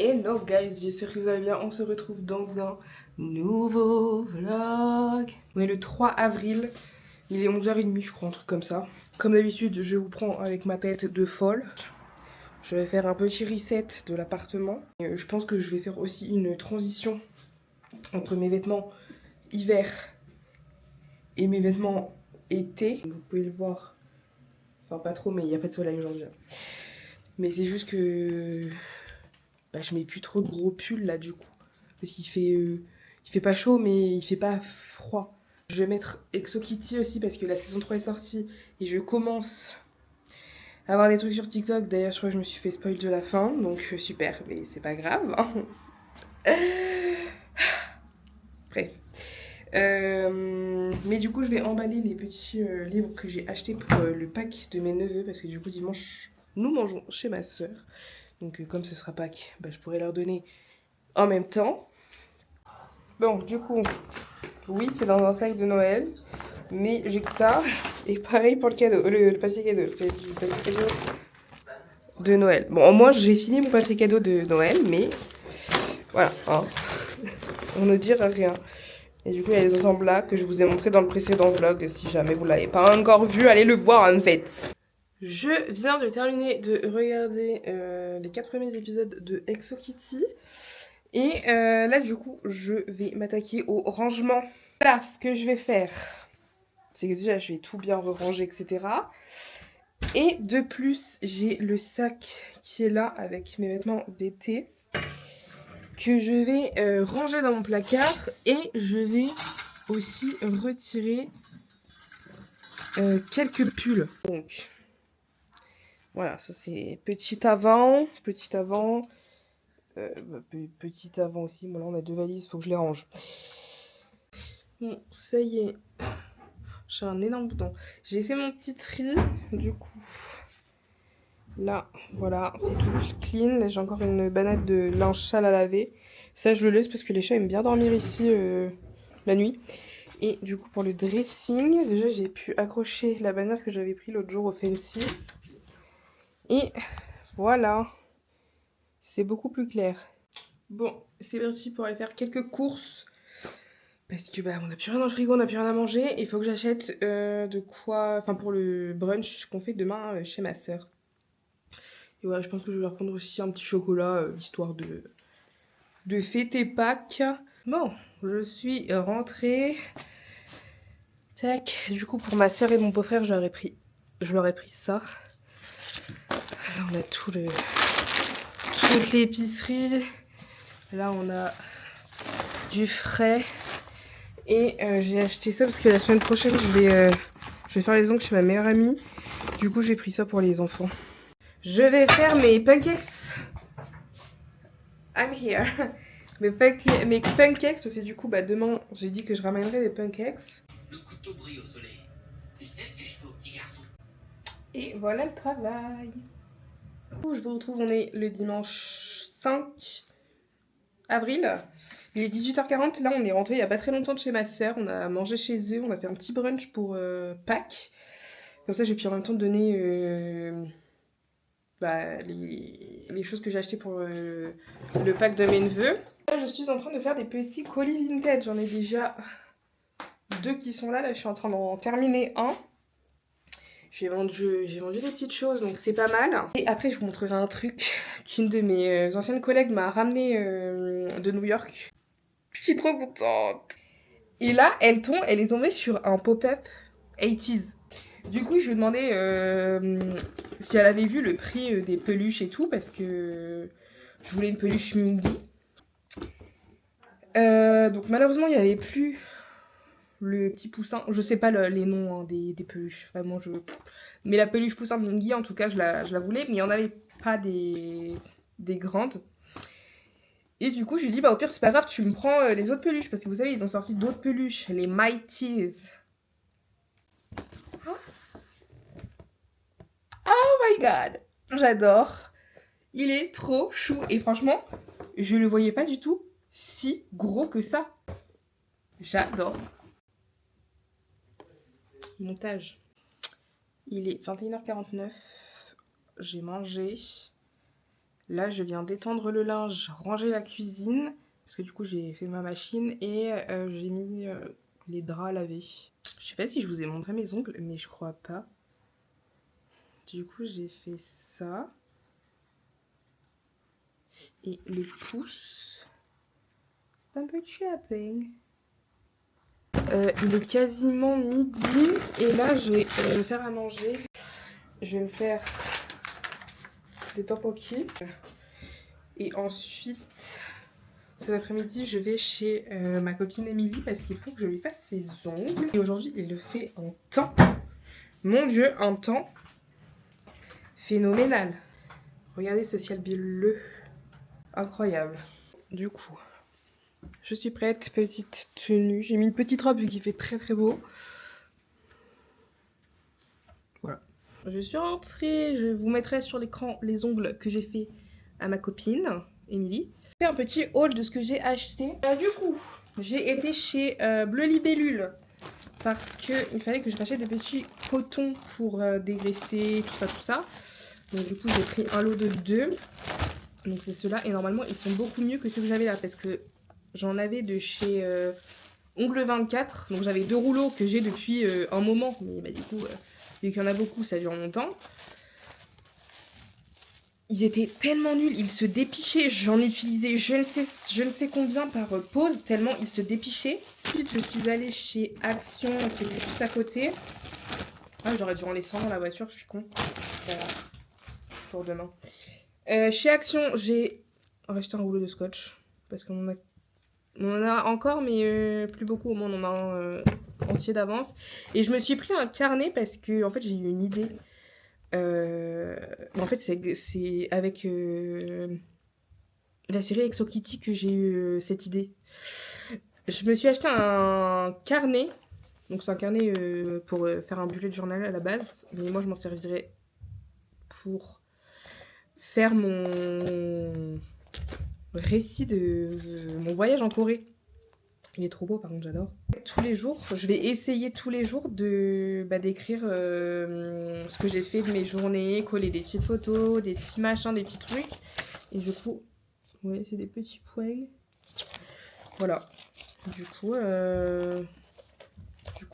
Hello guys, j'espère que vous allez bien. On se retrouve dans un nouveau vlog. On est le 3 avril, il est 11h30 je crois, un truc comme ça. Comme d'habitude, je vous prends avec ma tête de folle. Je vais faire un petit reset de l'appartement. Je pense que je vais faire aussi une transition entre mes vêtements hiver et mes vêtements été. Vous pouvez le voir, enfin pas trop, mais il n'y a pas de soleil aujourd'hui. Mais c'est juste que je mets plus trop de gros pulls là du coup. Parce qu'il fait pas chaud mais il fait pas froid. Je vais mettre Exo Kitty aussi parce que la saison 3 est sortie et je commence à avoir des trucs sur TikTok. D'ailleurs je crois que je me suis fait spoil de la fin, donc super, mais c'est pas grave. Bref. Mais du coup je vais emballer les petits livres que j'ai achetés pour le pack de mes neveux parce que du coup dimanche nous mangeons chez ma soeur. Donc comme ce sera Pâques, je pourrais leur donner en même temps. Bon, du coup, oui, c'est dans un sac de Noël, mais j'ai que ça. Et pareil pour le cadeau, le papier cadeau, c'est du papier cadeau de Noël. Bon, au moins, j'ai fini mon papier cadeau de Noël, mais voilà, hein. On ne dira rien. Et du coup, il y a les ensembles là que je vous ai montré dans le précédent vlog. Si jamais vous l'avez pas encore vu, allez le voir en fait. Je viens de terminer de regarder les 4 premiers épisodes de Exo Kitty. Et là, du coup, je vais m'attaquer au rangement. Là, ce que je vais faire, c'est que déjà, je vais tout bien ranger, etc. Et de plus, j'ai le sac qui est là avec mes vêtements d'été que je vais ranger dans mon placard. Et je vais aussi retirer quelques pulls. Donc, voilà, ça c'est petit avant, petit avant. Petit avant aussi, bon là on a 2 valises, faut que je les range. Bon, ça y est, j'ai un énorme bouton. J'ai fait mon petit tri, du coup. Là, voilà, c'est tout clean. Là, j'ai encore une banette de linge sale à laver. Ça, je le laisse parce que les chats aiment bien dormir ici la nuit. Et du coup, pour le dressing, déjà, j'ai pu accrocher la bannière que j'avais pris l'autre jour au Fancy. Et voilà, c'est beaucoup plus clair. Bon, c'est parti pour aller faire quelques courses. Parce que on n'a plus rien dans le frigo, on n'a plus rien à manger. Il faut que j'achète de quoi... Enfin, pour le brunch qu'on fait demain chez ma soeur. Et voilà, je pense que je vais leur prendre aussi un petit chocolat, histoire de fêter Pâques. Bon, je suis rentrée. Tac, du coup, pour ma soeur et mon beau-frère, je leur ai pris ça. Là, on a toute l'épicerie. Là, on a du frais. Et j'ai acheté ça parce que la semaine prochaine, je vais faire les ongles chez ma meilleure amie. Du coup, j'ai pris ça pour les enfants. Je vais faire mes pancakes. I'm here. Mes pancakes, parce que du coup, demain, j'ai dit que je ramènerai des pancakes. Le couteau brille au soleil. Tu sais ce que je fais au petit garçon. Et voilà le travail. Du coup, je vous retrouve, on est le dimanche 5 avril. Il est 18h40, là on est rentré il n'y a pas très longtemps de chez ma soeur. On a mangé chez eux, on a fait un petit brunch pour Pâques. Comme ça, j'ai pu en même temps donner les choses que j'ai achetées pour le pack de mes neveux. Là, je suis en train de faire des petits colis vintage. J'en ai déjà 2 qui sont là. Là, je suis en train d'en terminer un. J'ai vendu des petites choses, donc c'est pas mal. Et après, je vous montrerai un truc qu'une de mes anciennes collègues m'a ramené de New York. Je suis trop contente. Et là, elle est tombée sur un pop-up 80s. Du coup, je lui ai demandé si elle avait vu le prix des peluches et tout, parce que je voulais une peluche Mingy. Donc malheureusement, il n'y avait plus le petit poussin. Je sais pas les noms des peluches, vraiment. Mais la peluche poussin de Mingy, en tout cas, je la voulais, mais il n'y en avait pas des grandes. Et du coup, je lui ai dit, au pire, c'est pas grave, tu me prends les autres peluches, parce que vous savez, ils ont sorti d'autres peluches, les Mighties. Oh my god, j'adore. Il est trop chou. Et franchement, je le voyais pas du tout si gros que ça. J'adore. Montage. Il est 21h49. J'ai mangé. Là, je viens d'étendre le linge, ranger la cuisine, parce que du coup, j'ai fait ma machine et j'ai mis les draps à laver. Je sais pas si je vous ai montré mes ongles, mais je crois pas. Du coup, j'ai fait ça. Et le pouce, c'est un peu chapping. Il est quasiment midi et là, je vais me faire à manger. Je vais me faire des tteokbokki. Et ensuite, cet après-midi, je vais chez ma copine Émilie parce qu'il faut que je lui fasse ses ongles. Et aujourd'hui, il le fait en temps. Mon Dieu, en temps phénoménal. Regardez ce ciel bleu. Incroyable. Du coup, je suis prête. Petite tenue. J'ai mis une petite robe vu qu'il fait très très beau. Voilà. Je suis rentrée. Je vous mettrai sur l'écran les ongles que j'ai fait à ma copine Émilie. Je fais un petit haul de ce que j'ai acheté. Du coup, j'ai été chez Bleu Libellule parce qu'il fallait que je rachète des petits cotons pour dégraisser, tout ça. Donc du coup, j'ai pris un lot de 2. Donc c'est ceux-là. Et normalement, ils sont beaucoup mieux que ceux que j'avais là parce que j'en avais de chez Ongle 24. Donc j'avais 2 rouleaux que j'ai depuis un moment. Mais bah, du coup, vu qu'il y en a beaucoup, ça dure longtemps. Ils étaient tellement nuls, ils se dépichaient. J'en utilisais je ne sais combien par pause, tellement ils se dépichaient. Ensuite, je suis allée chez Action, qui est juste à côté. Ah, j'aurais dû en laisser un dans la voiture, je suis con. Ça va. Pour demain. Chez Action, j'ai racheté un rouleau de scotch. Parce qu'on en a encore, mais plus beaucoup. Au moins, on en a un entier d'avance. Et je me suis pris un carnet parce que, en fait, j'ai eu une idée. En fait, c'est avec la série Exo Kitty que j'ai eu cette idée. Je me suis acheté un carnet. Donc, c'est un carnet pour faire un bullet journal à la base. Mais moi, je m'en servirais pour faire mon récit de mon voyage en Corée. Il est trop beau, par contre, j'adore. Tous les jours, je vais essayer tous les jours d'écrire ce que j'ai fait de mes journées, coller des petites photos, des petits machins, des petits trucs. Et du coup, ouais, c'est des petits points. Voilà. Du coup,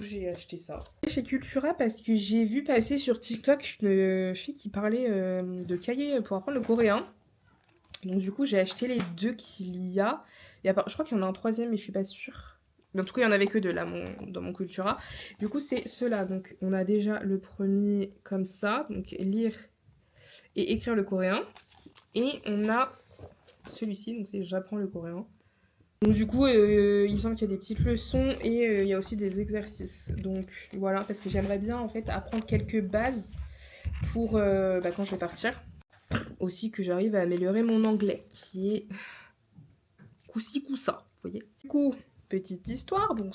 j'ai acheté ça. Chez Cultura parce que j'ai vu passer sur TikTok une fille qui parlait de cahiers pour apprendre le coréen. Donc du coup, j'ai acheté les 2 qu'il y a. Je crois qu'il y en a un troisième, mais je suis pas sûre. Mais en tout cas, il y en avait que 2 là dans mon Cultura. Du coup, c'est ceux-là. Donc on a déjà le premier comme ça. Donc lire et écrire le coréen. Et on a celui-ci. Donc c'est j'apprends le coréen. Donc du coup, il me semble qu'il y a des petites leçons et il y a aussi des exercices. Donc voilà, parce que j'aimerais bien en fait apprendre quelques bases pour quand je vais partir. Aussi que j'arrive à améliorer mon anglais, qui est coup-ci, coup-ça, vous voyez. Du coup, petite histoire, donc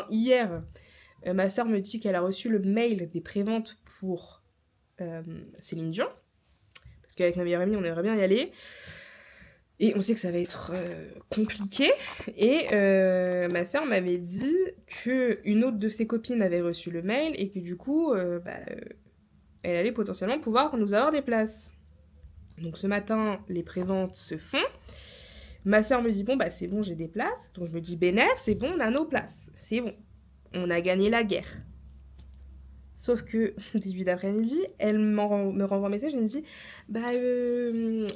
hier, ma soeur me dit qu'elle a reçu le mail des préventes pour Céline Dion, parce qu'avec ma meilleure amie, on aimerait bien y aller. Et on sait que ça va être compliqué. Et ma soeur m'avait dit qu'une autre de ses copines avait reçu le mail et que du coup, elle allait potentiellement pouvoir nous avoir des places. Donc ce matin, les préventes se font. Ma soeur me dit, bon, bah c'est bon, j'ai des places. Donc je me dis, bénéf, c'est bon, on a nos places. C'est bon. On a gagné la guerre. Sauf que, 18 d'après-midi, elle me renvoie un message et me dit,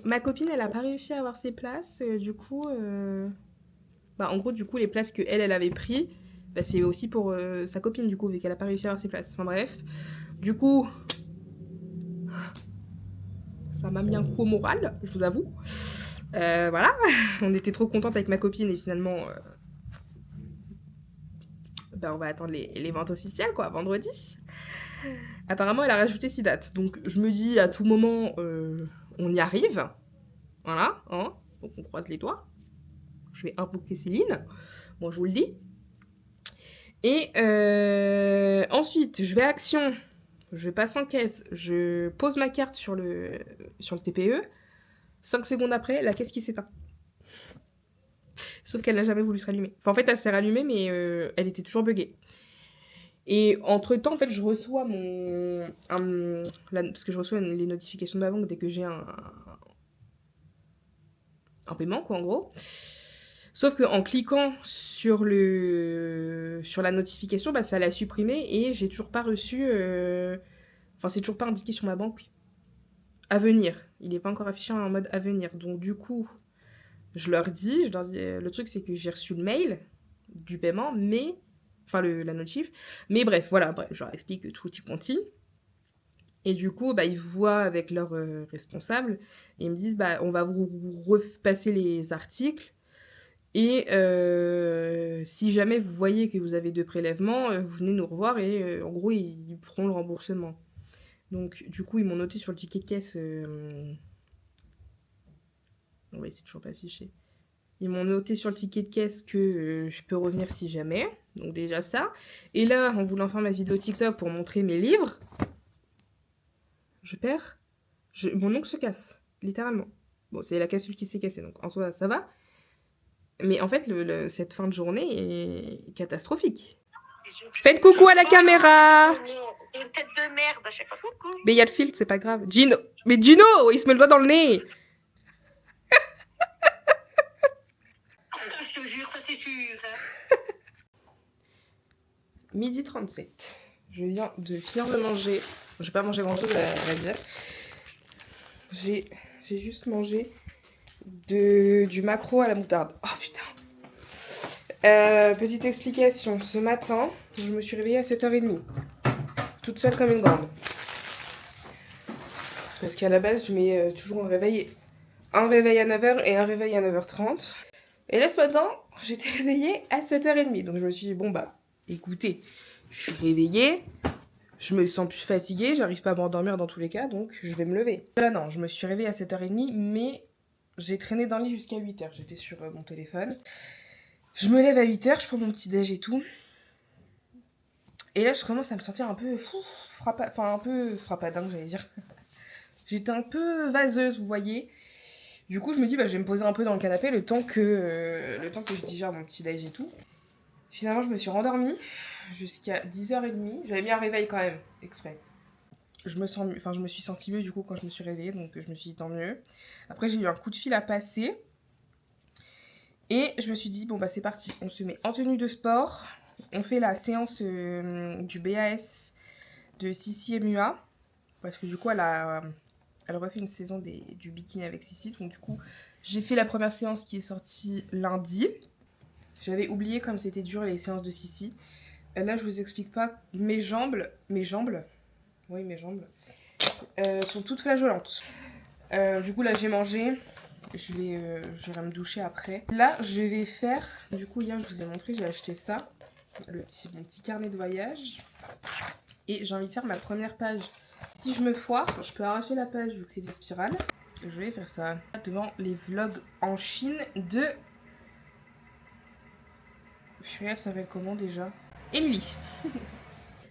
ma copine, elle a pas réussi à avoir ses places. En gros, du coup, les places que elle avait pris, c'est aussi pour sa copine, du coup, vu qu'elle a pas réussi à avoir ses places. Enfin bref. Du coup, ça m'a mis un coup au moral, je vous avoue. Voilà, on était trop contente avec ma copine et finalement, on va attendre les ventes officielles, quoi, vendredi. Apparemment, elle a rajouté 6 dates. Donc, je me dis, à tout moment, on y arrive. Voilà, hein. Donc, on croise les doigts. Je vais invoquer Céline. Bon, je vous le dis. Et ensuite, je vais à Action. Je passe en caisse. Je pose ma carte sur le TPE. 5 secondes après, la caisse qui s'éteint. Sauf qu'elle n'a jamais voulu se rallumer. Enfin, en fait, elle s'est rallumée, mais elle était toujours buggée. Et entre-temps, en fait, je reçois parce que je reçois les notifications de ma banque dès que j'ai un paiement, quoi, en gros. Sauf qu'en cliquant sur la notification, bah, ça l'a supprimé et j'ai toujours pas reçu... Enfin, c'est toujours pas indiqué sur ma banque. À venir. Il n'est pas encore affiché en mode à venir. Donc, du coup, je leur dis, le truc, c'est que j'ai reçu le mail du paiement, mais... Enfin, la notif. Mais bref, voilà, bref, je leur explique que tout y continue. Et du coup, bah, ils voient avec leur responsable et ils me disent, bah, on va vous repasser les articles. Et si jamais vous voyez que vous avez 2 prélèvements, vous venez nous revoir et en gros, ils feront le remboursement. Donc, du coup, ils m'ont noté sur le ticket de caisse. Oui, c'est toujours pas affiché. Ils m'ont noté sur le ticket de caisse que je peux revenir si jamais. Donc, déjà ça. Et là, en voulant faire ma vidéo TikTok pour montrer mes livres, je perds. Mon ongle se casse, littéralement. Bon, c'est la capsule qui s'est cassée, donc en soi, ça va. Mais en fait, cette fin de journée est catastrophique. Faites coucou à la caméra. Une tête de merde à chaque fois. Coucou. Mais il y a le filtre, c'est pas grave. Gino. Mais Gino, il se met le doigt dans le nez. Je te jure, ça c'est sûr. Midi 37. Je viens de finir de manger. Je vais pas manger grand chose à dire. J'ai juste mangé du maquereau à la moutarde. Oh putain. Petite explication. Ce matin, je me suis réveillée à 7h30. Toute seule comme une grande. Parce qu'à la base, je mets toujours un réveil à 9h et un réveil à 9h30. Et là, ce matin, j'étais réveillée à 7h30. Donc je me suis dit, bon bah, écoutez, je suis réveillée, je me sens plus fatiguée, j'arrive pas à m'endormir dans tous les cas, donc je vais me lever. Là non, je me suis réveillée à 7h30, mais j'ai traîné dans le lit jusqu'à 8h. J'étais sur mon téléphone. Je me lève à 8h, je prends mon petit déj et tout. Et là, je commence à me sentir un peu frappadingue, j'allais dire. J'étais un peu vaseuse, vous voyez. Du coup, je me dis, bah, je vais me poser un peu dans le canapé le temps que je digère mon petit déj et tout. Finalement, je me suis rendormie jusqu'à 10h30. J'avais mis un réveil quand même, exprès. Je me suis sentie mieux du coup quand je me suis réveillée, donc je me suis dit tant mieux. Après, j'ai eu un coup de fil à passer. Et je me suis dit, bon bah c'est parti, on se met en tenue de sport. On fait la séance du BAS de Sissi et Mua. Parce que du coup, elle refait une saison du bikini avec Sissi. Donc du coup, j'ai fait la première séance qui est sortie lundi. J'avais oublié comme c'était dur les séances de Sissi. Là, je vous explique pas. Mes jambes sont toutes flageolantes. Du coup, là, j'ai mangé. J'irai me doucher après. Là, je vais faire... Du coup, hier, je vous ai montré, j'ai acheté ça. Mon petit carnet de voyage. Et j'ai envie de faire ma première page. Si je me foire, je peux arracher la page vu que c'est des spirales. Je vais faire ça devant les vlogs en Chine de... Elle s'appelle comment déjà? Émilie.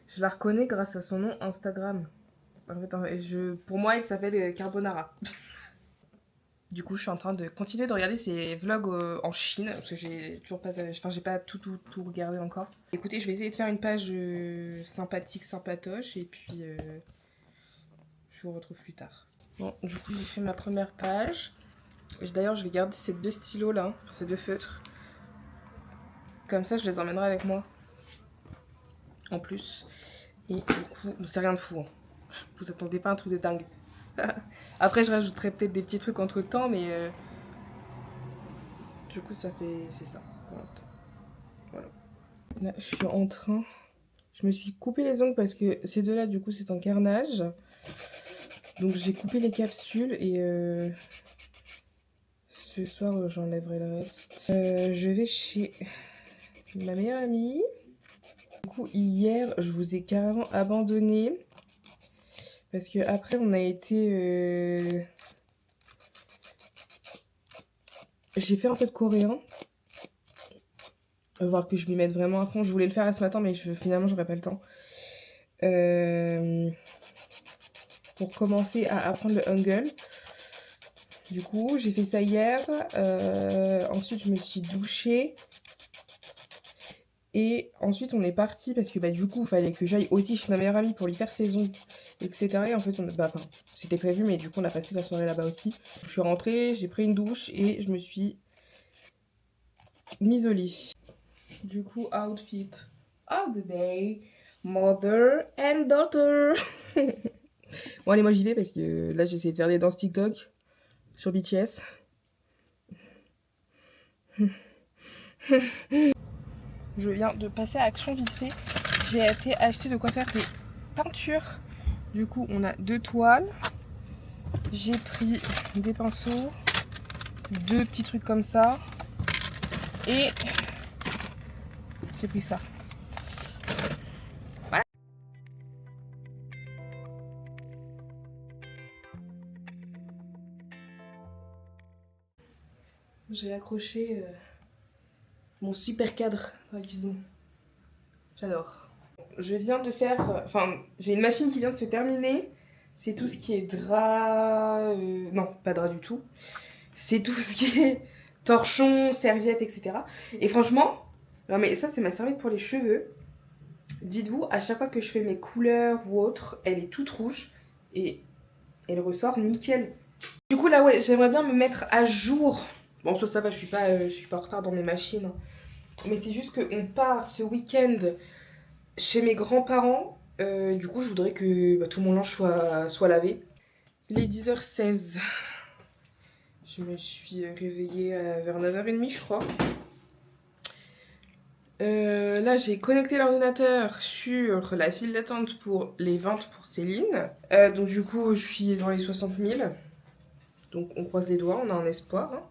Je la reconnais grâce à son nom Instagram. En fait, pour moi, elle s'appelle Carbonara. Du coup, je suis en train de continuer de regarder ses vlogs en Chine. Parce que j'ai toujours pas... Enfin, j'ai pas tout regardé encore. Écoutez, je vais essayer de faire une page sympathique, sympatoche. Et puis, je vous retrouve plus tard. Bon, du coup, j'ai fait ma première page. D'ailleurs, je vais garder ces 2 stylos là. Enfin, ces 2 feutres. Comme ça, je les emmènerai avec moi. En plus. Et du coup, c'est rien de fou. Hein. Vous attendez pas un truc de dingue. Après, je rajouterai peut-être des petits trucs entre temps, mais du coup, c'est ça. Voilà. Là, je suis en train. Je me suis coupé les ongles parce que ces 2 là, du coup, c'est un carnage. Donc, j'ai coupé les capsules et ce soir, j'enlèverai le reste. Je vais chez ma meilleure amie. Du coup, hier, je vous ai carrément abandonné. Parce que après on a été... J'ai fait un peu de coréen. Voir que je m'y mette vraiment à fond. Je voulais le faire là ce matin, mais finalement, j'aurais pas le temps. Pour commencer à apprendre le Hangul. Du coup, j'ai fait ça hier. Ensuite, je me suis douchée. Et ensuite, on est parti parce que bah, du coup, il fallait que j'aille aussi chez ma meilleure amie pour lui faire ses ongles, etc. Et en fait, c'était prévu, mais du coup on a passé la soirée là-bas aussi. Je suis rentrée, j'ai pris une douche et je me suis mise au lit. Du coup, outfit of the day, mother and daughter. Bon allez, moi j'y vais parce que là j'essaie de faire des danses TikTok sur BTS. Je viens de passer à Action vite fait. J'ai été acheter de quoi faire des peintures. Du coup, on a 2 toiles. J'ai pris des pinceaux, 2 petits trucs comme ça. Et j'ai pris ça. Voilà. J'ai accroché mon super cadre dans la cuisine. J'adore. Je viens de faire... Enfin, j'ai une machine qui vient de se terminer. C'est tout ce qui est drap... non, pas drap du tout. C'est tout ce qui est torchon, serviette, etc. Et franchement, non mais ça c'est ma serviette pour les cheveux. Dites-vous, à chaque fois que je fais mes couleurs ou autre, elle est toute rouge. Et elle ressort nickel. Du coup là ouais, j'aimerais bien me mettre à jour. Bon ça va, je suis pas en retard dans mes machines. Mais c'est juste qu'on part ce week-end chez mes grands-parents. Du coup je voudrais que tout mon linge soit lavé. Il est 10h16. Je me suis réveillée vers 9h30 je crois. Là j'ai connecté l'ordinateur sur la file d'attente pour les ventes pour Céline. Donc du coup je suis dans les 60 000. Donc on croise les doigts, on a un espoir. Hein.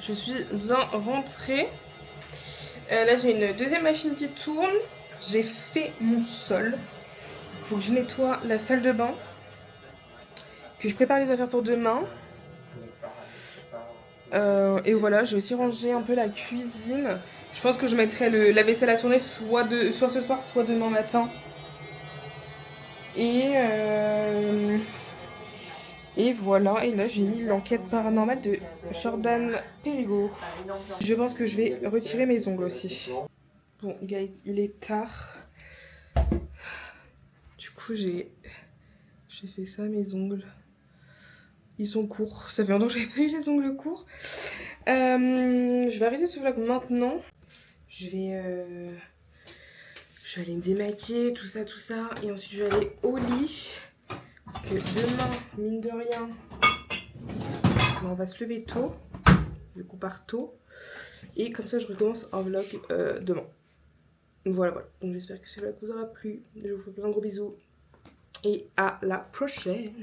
Je suis bien rentrée. Là j'ai une deuxième machine qui tourne. J'ai fait mon sol. Faut que je nettoie la salle de bain. Que je prépare les affaires pour demain. Et voilà, j'ai aussi rangé un peu la cuisine. Je pense que je mettrai la vaisselle à tourner soit ce soir, soit demain matin. Et voilà, et là j'ai mis l'enquête paranormale de Jordan Perigo. Je pense que je vais retirer mes ongles aussi. Bon, guys, il est tard. Du coup, j'ai fait ça, mes ongles. Ils sont courts. Ça fait longtemps que j'avais pas eu les ongles courts. Je vais arrêter ce vlog maintenant. Je vais aller me démaquiller, tout ça. Et ensuite, je vais aller au lit. Parce que demain, mine de rien, on va se lever tôt. Du coup, par tôt. Et comme ça, je recommence un vlog demain. Voilà. Donc, j'espère que ce vlog vous aura plu. Je vous fais plein de gros bisous. Et à la prochaine.